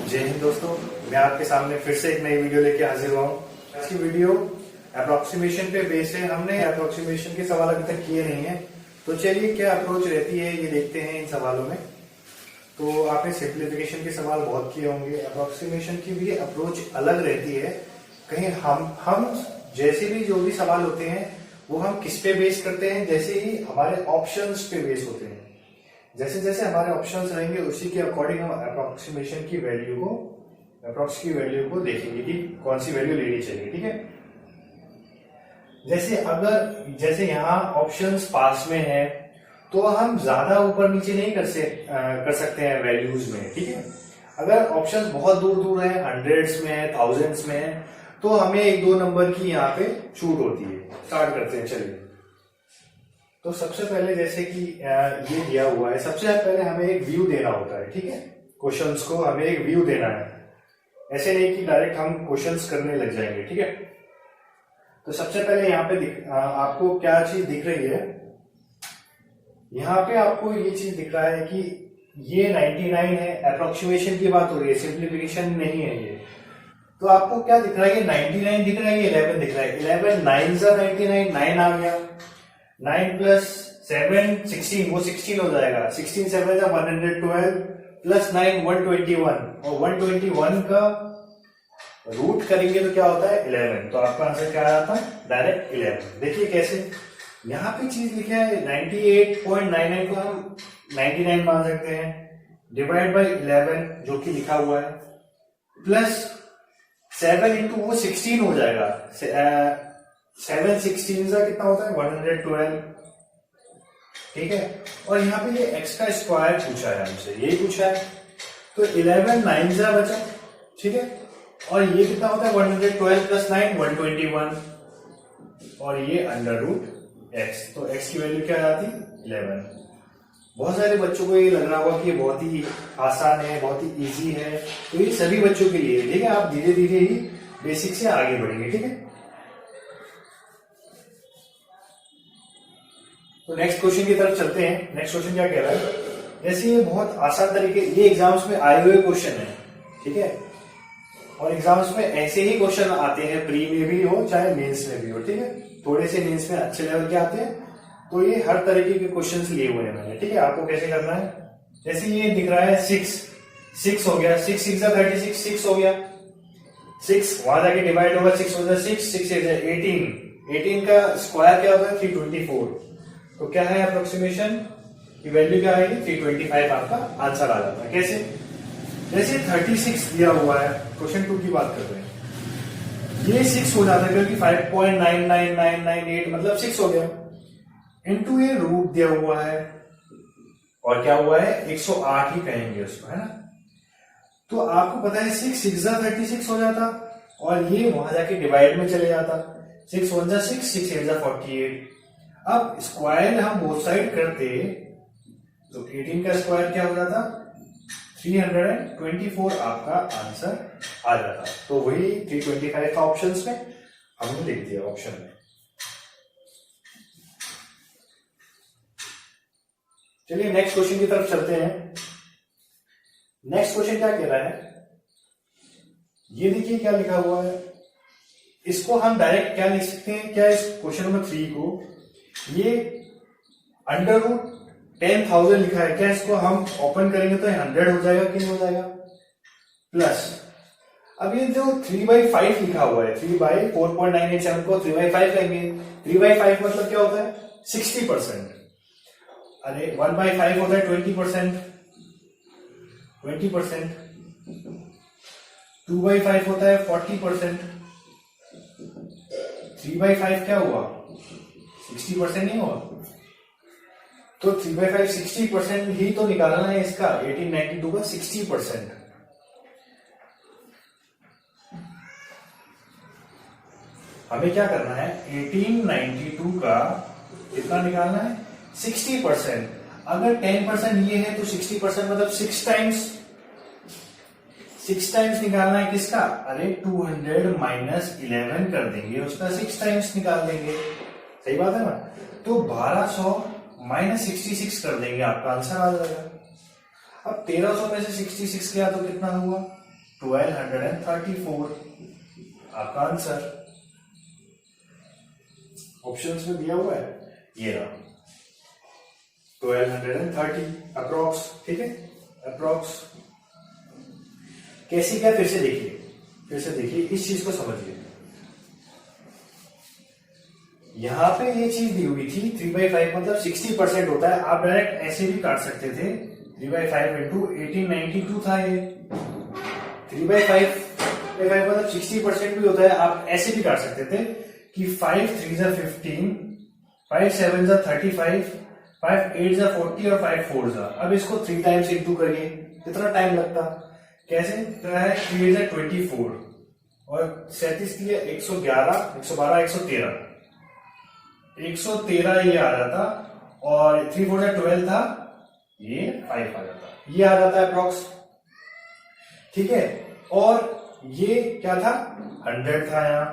जय हिंद दोस्तों, मैं आपके सामने फिर से एक नई वीडियो लेके हाजिर हुआ हूँ। आज की वीडियो अप्रोक्सीमेशन पे बेस है। हमने अप्रोक्सीमेशन के सवाल अभी तक किए नहीं है, तो चलिए क्या अप्रोच रहती है ये देखते हैं इन सवालों में। तो आपने सिंप्लीफिकेशन के सवाल बहुत किए होंगे, अप्रोक्सीमेशन की भी अप्रोच अलग रहती है। कहीं हम जैसे भी जो भी सवाल होते हैं वो हम किस पे बेस करते हैं, जैसे ही हमारे ऑप्शंस पे बेस होते हैं। जैसे जैसे हमारे ऑप्शंस रहेंगे उसी के अकॉर्डिंग हम अप्रोक्सीमेशन की वैल्यू को देखेंगे कि कौन सी वैल्यू लेनी चाहिए। ठीक है, जैसे यहाँ ऑप्शंस पास में है तो हम ज्यादा ऊपर नीचे नहीं कर सकते हैं वैल्यूज में। ठीक है, अगर ऑप्शंस बहुत दूर दूर है, हंड्रेड्स में है, थाउजेंड्स में है, तो हमें एक दो नंबर की यहाँ पे छूट होती है। स्टार्ट करते हैं, चलिए। तो सबसे पहले जैसे कि ये दिया हुआ है, सबसे पहले हमें एक व्यू देना होता है। ठीक है, क्वेश्चंस को हमें एक व्यू देना है, ऐसे नहीं कि डायरेक्ट हम क्वेश्चंस करने लग जाएंगे। ठीक है, तो सबसे पहले यहाँ पे आपको क्या चीज दिख रही है, यहाँ पे आपको ये चीज दिख रहा है कि ये 99 है। अप्रोक्सीमेशन की बात हो रही है, सिंप्लीफिकेशन नहीं है ये। तो आपको क्या दिख रहा है, ये 99 दिख रहा है, ये 11 दिख रहा है। 11 9 जा 99, 9 आ गया। 9 प्लस 7 16, वो 16 हो जाएगा। 16 7 जा 112 प्लस 9 121, और 121 का रूट करेंगे तो क्या होता है 11। तो आपका आंसर क्या आता है, डायरेक्ट 11। देखिए कैसे यहाँ पे चीज लिखा है, 98.99 को हम 99 मान सकते हैं, डिवाइड बाई 11 जो कि लिखा हुआ है, प्लस 7 इंटू वो 16 हो जाएगा। 7 16 का कितना होता है 112। ठीक है, और यहाँ पे ये x का स्क्वायर पूछा है हमसे, यही पूछा है। तो 11 9 जा बचा। ठीक है, और ये कितना होता है 112 प्लस 9 121, और ये अंडर रूट x। तो x की वैल्यू क्या आती 11। बहुत सारे बच्चों को ये लग रहा होगा कि ये बहुत ही आसान है, बहुत ही इजी है, तो ये सभी बच्चों के लिए। ठीक है, आप धीरे धीरे ही बेसिक से आगे बढ़ेंगे। ठीक है, तो नेक्स्ट क्वेश्चन की तरफ चलते हैं। नेक्स्ट क्वेश्चन क्या कह रहा है, जैसे ये बहुत आसान तरीके, ये एग्जाम्स में आए हुए क्वेश्चन है। ठीक है, और एग्जाम्स में ऐसे ही क्वेश्चन आते हैं, प्री में भी हो चाहे मेंस में भी हो। ठीक है, थोड़े से मेंस में अच्छे लेवल के आते हैं, तो ये हर तरीके के क्वेश्चंस लिए हुए हैं मैंने। ठीक है, आपको कैसे करना है, जैसे ये दिख रहा है 6 हो गया, 6 6 36, 6 हो गया। 6 वहां जाके डिवाइड होगा, 6 हो जाए 6 6 18, 18 का स्क्वायर क्या होता है 324। तो क्या है अप्रोक्सीमेशन की वैल्यू क्या आएगी 325, आपका आंसर आ जाता है। कैसे, जैसे 36 दिया हुआ है, क्वेश्चन 2 की बात कर रहे हैं, ये 6 हो जाता है क्योंकि 5.99998 मतलब 6 हो गया, इनटू ये रूट दिया हुआ है, और क्या हुआ है 108 ही कहेंगे उसको, है ना। तो आपको पता है 6 6 जा 36 हो जाता, और ये वहां जाके डिवाइड में चले जाता। 6 1 जा 6, 6 8 जा 48। अब स्क्वायर हम बोथ साइड करते तो 18 का स्क्वायर क्या हो जाता 324, आपका आंसर आ जाता। तो वही 325 का ऑप्शन में हमने लिख दिया ऑप्शन में। चलिए नेक्स्ट क्वेश्चन की तरफ चलते हैं। नेक्स्ट क्वेश्चन क्या कह रहा है, ये देखिए क्या लिखा हुआ है, इसको हम डायरेक्ट क्या लिख सकते हैं, क्या इस क्वेश्चन नंबर 3 को, ये अंडर रूट 10,000 लिखा है, क्या इसको हम ओपन करेंगे तो 100 हो जाएगा कि नहीं हो जाएगा, प्लस अब ये जो 3/5 लिखा हुआ है, 3/4.987 को 3/5 लेंगे। 3/5 मतलब क्या होता है 60%। अरे 1/5 होता है 20%, 2/5 होता है 40%, 3/5 क्या हुआ 60% नहीं हुआ। तो 3/5 60% ही तो निकालना है इसका, 1892 का 60%। हमें क्या करना है 1892 का कितना निकालना है 60%। अगर 10% ये है तो 60% मतलब 6 टाइम्स निकालना है किसका, अरे 200 माइनस 11 कर देंगे, उसका 6 टाइम्स निकाल देंगे। सही बात है ना। तो 1200 माइनस 66 कर देंगे, आपका आंसर आ जाएगा। अब 1300 में से 66 किया तो कितना हुआ 1234 आपका आंसर ऑप्शंस में दिया हुआ है, ये रहा 1230 अप्रॉक्स। ठीक है, अप्रॉक्स कैसी क्या, फिर से देखिए इस चीज को समझिए। यहां पे ये चीज दी हुई थी 3/5 मतलब 60% होता है, आप डायरेक्ट ऐसे भी काट सकते थे 3/5 इंटू 1892 था ये 3/5 मतलब 60% भी होता है, आप ऐसे भी काट सकते थे कि 5 3 जा 15, 5 7 जा 35, 5 8 जा 40 और 5 4 जा। अब इसको 3 टाइम्स इंटू करिए, कितना टाइम लगता, कैसे 3 जा 24 और 37 के लिए 111 112 113 113 ये आ जाता और 3 4 जा 12 था, ये 5 आ जाता, ये आ जाता है अप्रॉक्स। ठीक है, और ये क्या था 100 था यहाँ,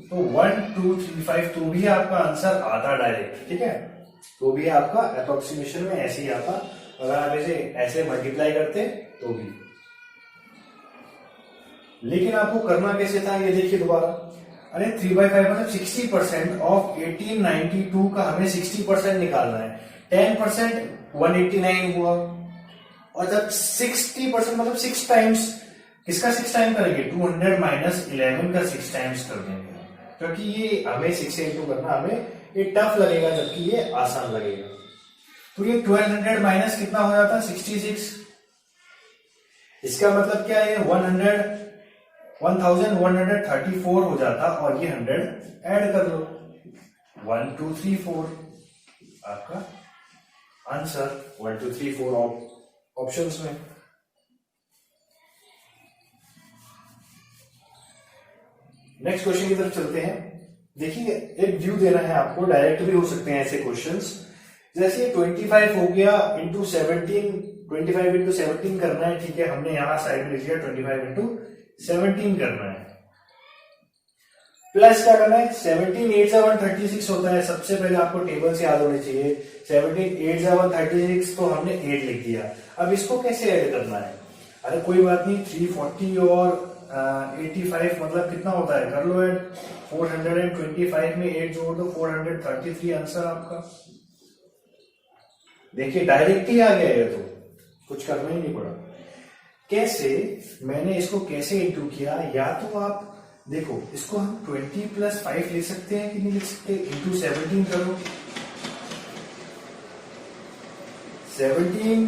तो 1 2 3 5 तो भी आपका आंसर आता डायरेक्ट। ठीक है, तो भी आपका अप्रोक्सीमेशन में ऐसे ही आता, अगर आप इसे ऐसे मल्टीप्लाई करते तो भी। लेकिन आपको करना कैसे था ये देखिए दोबारा, अरे 3/5 मतलब 60% ऑफ 1892 का हमें 60% निकालना है, 10% 189 हुआ, और जब 60% मतलब 6 टाइम्स, किसका 6 टाइम करेंगे 200 माइनस 11 का 6 टाइम्स कर देंगे, क्योंकि ये हमें 6 से इंटू करना हमें ये टफ लगेगा जबकि ये आसान लगेगा। तो ये 1200 माइनस कितना हो जाता 66, इसका मतलब क्या है 1134 हो जाता और ये 100 ऐड कर लो 1 2 3 4 आपका आंसर 1 2 3 4 ऑप्शंस में। नेक्स्ट क्वेश्चन की तरफ चलते हैं। देखिए एक व्यू देना है आपको, डायरेक्ट भी हो सकते हैं ऐसे क्वेश्चंस, जैसे 25 हो गया इंटू 17, 25 इंटू 17 करना है। ठीक है, हमने यहां साइड में लिख दिया 25 इंटू 17 करना है, प्लस क्या करना है 17 8 जा 136 होता है। सबसे पहले आपको टेबल से याद होने चाहिए 17 8 जा 136, तो हमने 8 लिख दिया। अब इसको कैसे ऐड करना है, अरे कोई बात नहीं 340 और 85 मतलब कितना होता है, कर लो ऐड, 425 में 8 जोड़ दो 433 आंसर आपका। देखिए डायरेक्ट ही आ गया ये, तो कुछ करना ही नहीं पड़ा। कैसे, मैंने इसको कैसे इंटू किया, या तो आप देखो इसको हम 20 प्लस 5 लिख सकते हैं कि नहीं लिख सकते, इंटू 17 करो, 17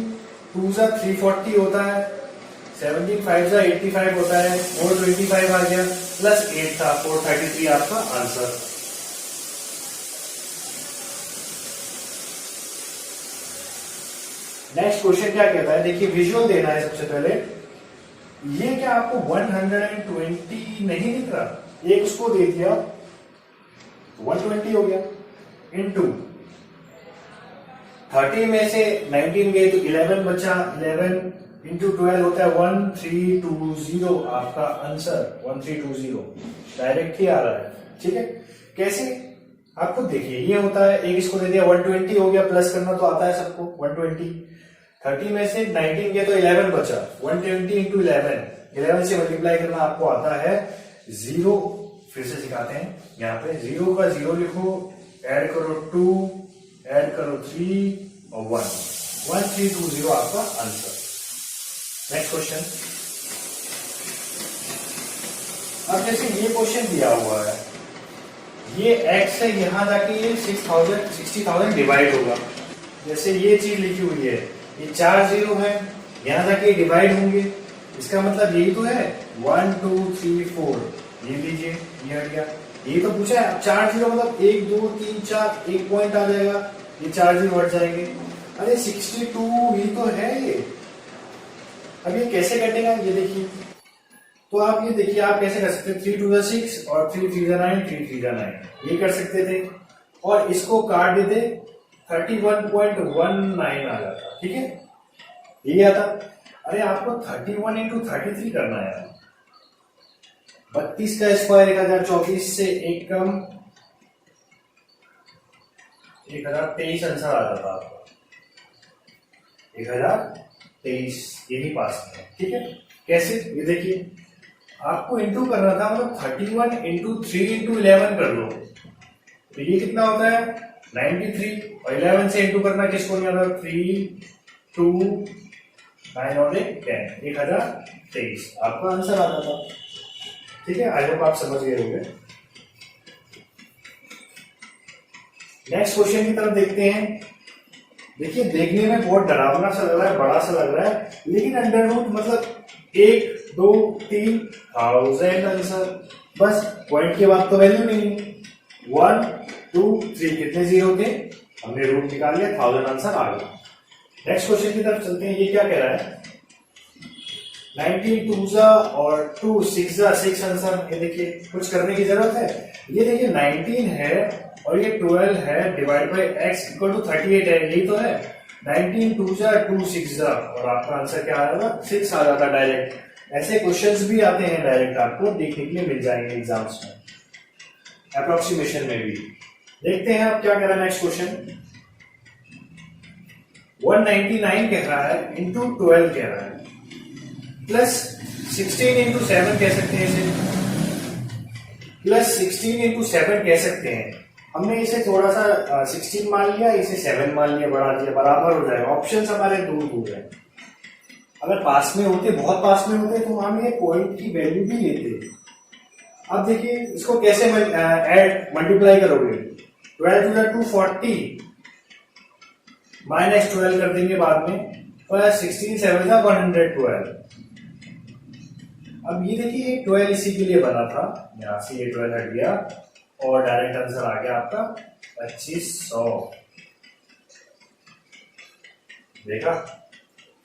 2 जा 340 होता है, 17 5 जा 85 होता है, 425 आ गया, प्लस 8 था 433 आपका आंसर। नेक्स्ट क्वेश्चन क्या कहता है, देखिए विजुअल देना है सबसे पहले। ये क्या आपको 120 नहीं दिख रहा, एक उसको दे दिया 120 हो गया, इनटू 30 में से 19 गए तो 11 बचा, 11 इंटू 12 होता है 1320 आपका आंसर 1320, डायरेक्ट ही आ रहा है। ठीक है, कैसे आपको देखिए ये होता है, एक इसको दे दिया 120 हो गया, प्लस करना तो आता है सबको 120, 30 में से 19 गए तो 11 बचा, 120 इंटू 11 से मल्टीप्लाई करना आपको आता है 0। फिर से सिखाते हैं, यहाँ पे 0 का 0 लिखो, ऐड करो 2, ऐड करो 3 और 1, 1320 आपका आंसर। नेक्स्ट क्वेश्चन, अब जैसे ये क्वेश्चन दिया हुआ है, ये x है, यहां जाके ये 60,000 डिवाइड होगा, जैसे ये चीज लिखी हुई है, ये 4 0 है, यहां जाके डिवाइड होंगे, इसका मतलब यही तो है 1 2 3 4, ये लीजिए ये हट गया, ये तो पूछा है। 4 0 मतलब 1 2 3 4, एक पॉइंट आ जाएगा, ये 4 0 हट जाएंगे, अरे 62 ही तो है ये। अब ये कैसे कटेगा ये देखिए, तो आप ये देखिए आप कैसे कर सकते हैं, 3 2 6 और 3 3 9, 3 3 9 ये कर सकते थे, और इसको काट देते 31.19 आ जाता। ठीक है, ये आता, अरे आपको 31 इंटू 33 करना है, 32 का स्क्वायर 1024 से एक कम 1023 आंसर आ जाता आपको, 1023 यही पास में। ठीक है, कैसे, ये देखिए आपको इंटू करना था, मतलब 31 इंटू 3 इंटू 11 कर लो, तो ये कितना होता है 93, और 11 से इंटू करना किसको नहीं आता, 3 2 9 और 10, 1023 आपका आंसर आता था। ठीक है, आई होप आप समझ गए होंगे। नेक्स्ट क्वेश्चन की तरफ देखते हैं। देखिए देखने में बहुत डरावना सा लग रहा है, बड़ा सा लग रहा है, लेकिन अंडर रूट मतलब 1 2 3 1000 आंसर, बस पॉइंट के बाद तो वैल्यू नहीं है। 1 2 3 कितने जीरो थे, हमने रूट निकाल लिया, 1000 आंसर आ गया। नेक्स्ट क्वेश्चन की तरफ चलते हैं। ये क्या कह रहा है, 19 2 जा और 2 6 जा 6 आंसर। ये देखिए कुछ करने की जरूरत है, ये देखिए 19 है और ये 12 है, divide by x equal to 38 है, यही तो है। 19 2 जा 2 6 जा, और आपका आंसर क्या आ जाएगा, 6 आ जाता डायरेक्ट। ऐसे क्वेश्चंस भी आते हैं डायरेक्ट, आपको देखने के लिए मिल जाएंगे एग्जाम्स में, अप्रोक्सीमेशन में भी। देखते हैं आप क्या कह रहा है नेक्स्ट क्वेश्चन। 199 कह रहा है इंटू 12 कह रहा है, प्लस 16 इंटू 7 कह सकते हैं इसे, प्लस 16 इंटू 7 कह सकते हैं। हमने इसे थोड़ा सा 16 मान लिया, इसे 7 मान लिया, बढ़ा दिया, बराबर हो जाएगा। ऑप्शंस हमारे दूर दूर है, अगर पास में होते, बहुत पास में होते, तो हम ये पॉइंट की वैल्यू भी लेते। अब देखिए इसको कैसे ऐड मल्टीप्लाई करोगे, 12 टू 240 माइनस 12 कर देंगे बाद में, प्लस 16 7 था 112। अब ये देखिए 12 इसी के लिए बना था, यहां से ये 12 हट गया और डायरेक्ट आंसर आ गया आपका 2500। देखा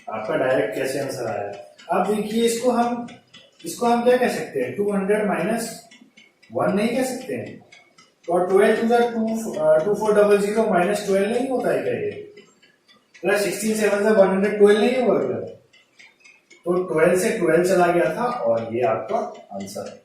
आपका डायरेक्ट कैसे आंसर आया। अब देखिए इसको हम क्या कह सकते हैं, 200 माइनस 1 नहीं कह सकते हैं, और 12 टू 2400 माइनस 12 नहीं होता है क्या, ये प्लस 16 7 से 112 नहीं होगा, तो 12 से 12 चला गया था और ये आपका आंसर है।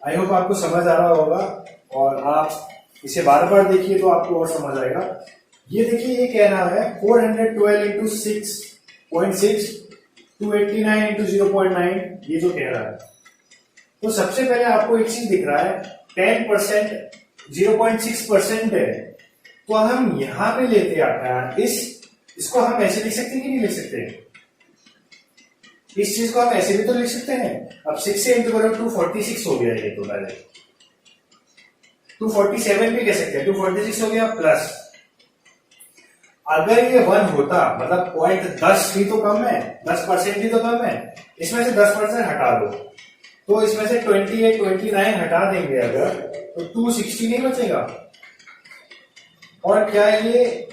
आई होप आपको समझ आ रहा होगा, और आप इसे बार बार देखिए तो आपको और समझ आएगा। ये देखिए ये कह रहा है 412 इंटू 6.6 289 इंटू 0.9, ये जो कह रहा है। तो सबसे पहले आपको एक चीज दिख रहा है 10% 0.6% है, तो हम यहां पे लेते आते हैं, इसको हम ऐसे लिख सकते हैं कि नहीं लिख सकते, इस चीज को हम ऐसे भी तो लिख सकते हैं। अब 6 से इंटू करो 246 हो गया, ये तो डायरेक्ट 247 भी कह सकते हैं, 246 हो गया, प्लस अगर ये 1 होता, मतलब पॉइंट 10 ही तो कम है, 10% ही तो कम है, इसमें से 10% हटा दो, तो इसमें से 28 29 हटा देंगे अगर, तो 260 नहीं बचेगा। और क्या ये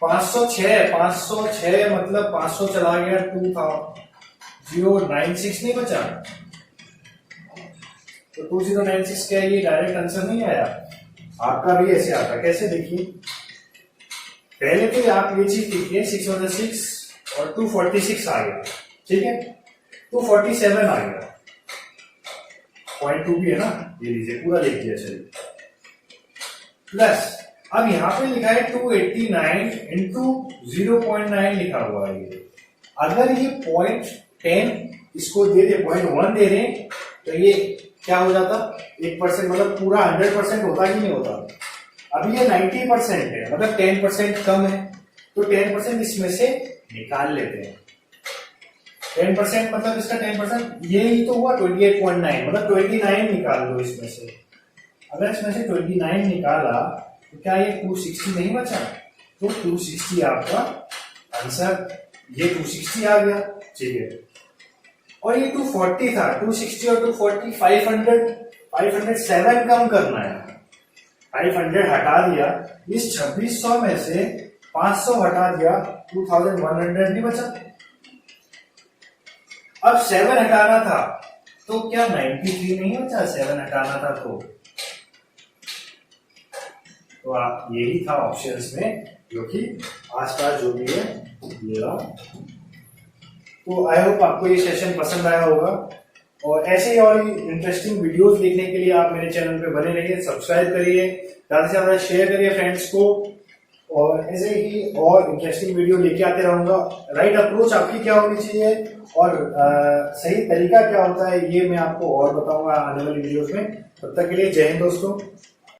506 मतलब 500 चला गया, 2096 नहीं बचा, तो 2096 क्या ये डायरेक्ट आंसर नहीं आया। आपका भी ऐसे आता, कैसे देखिए, पहले तो आप ये चीज देखिए 606 और 246 आ गया, ठीक है, 247 आ गया, 0.2 भी है ना, ये लीजिए पूरा लिख दिया, चलिए, प्लस अब यहां पे लिखा है 289 इंटू 0.9 लिखा हुआ है। ये अगर ये 0.10 इसको दे दे, 0.1 दे रहे, तो ये क्या हो जाता, 1%, मतलब पूरा 100% होता ही नहीं होता। अभी ये 90% है, मतलब 10% कम है, तो 10% इसमें से निकाल लेते हैं। 10% मतलब इसका 10% ये ही तो हुआ 28.9, मतलब 29 निकाल लो इसमें से। अगर इसमें से 29 निकाला तो क्या ये 260 नहीं बचा, तो 260 आपका आंसर, ये 260 आ गया, ठीक है। और ये 240 था, 260 और 240 507 कम करना है, 500 हटा दिया, इस 2600 में से 500 हटा दिया, 2100 नहीं बचा। अब 7 हटाना था, तो क्या 93 नहीं बचा, 7 हटाना था, तो आप यही था ऑप्शंस में, जो कि आसपास जो भी है ये रहा। तो आई होप आपको ये सेशन पसंद आया होगा, और ऐसे ही और इंटरेस्टिंग वीडियोस देखने के लिए आप मेरे चैनल पे बने रहिए, सब्सक्राइब करिए, ज्यादा से ज्यादा शेयर करिए फ्रेंड्स को, और ऐसे ही और इंटरेस्टिंग वीडियो लेके आते रहूंगा। राइट अप्रोच आपकी क्या होनी चाहिए और सही तरीका क्या होता है, ये मैं आपको और बताऊंगा आने वाली वीडियोस में। तब तक के लिए जय हिंद दोस्तों।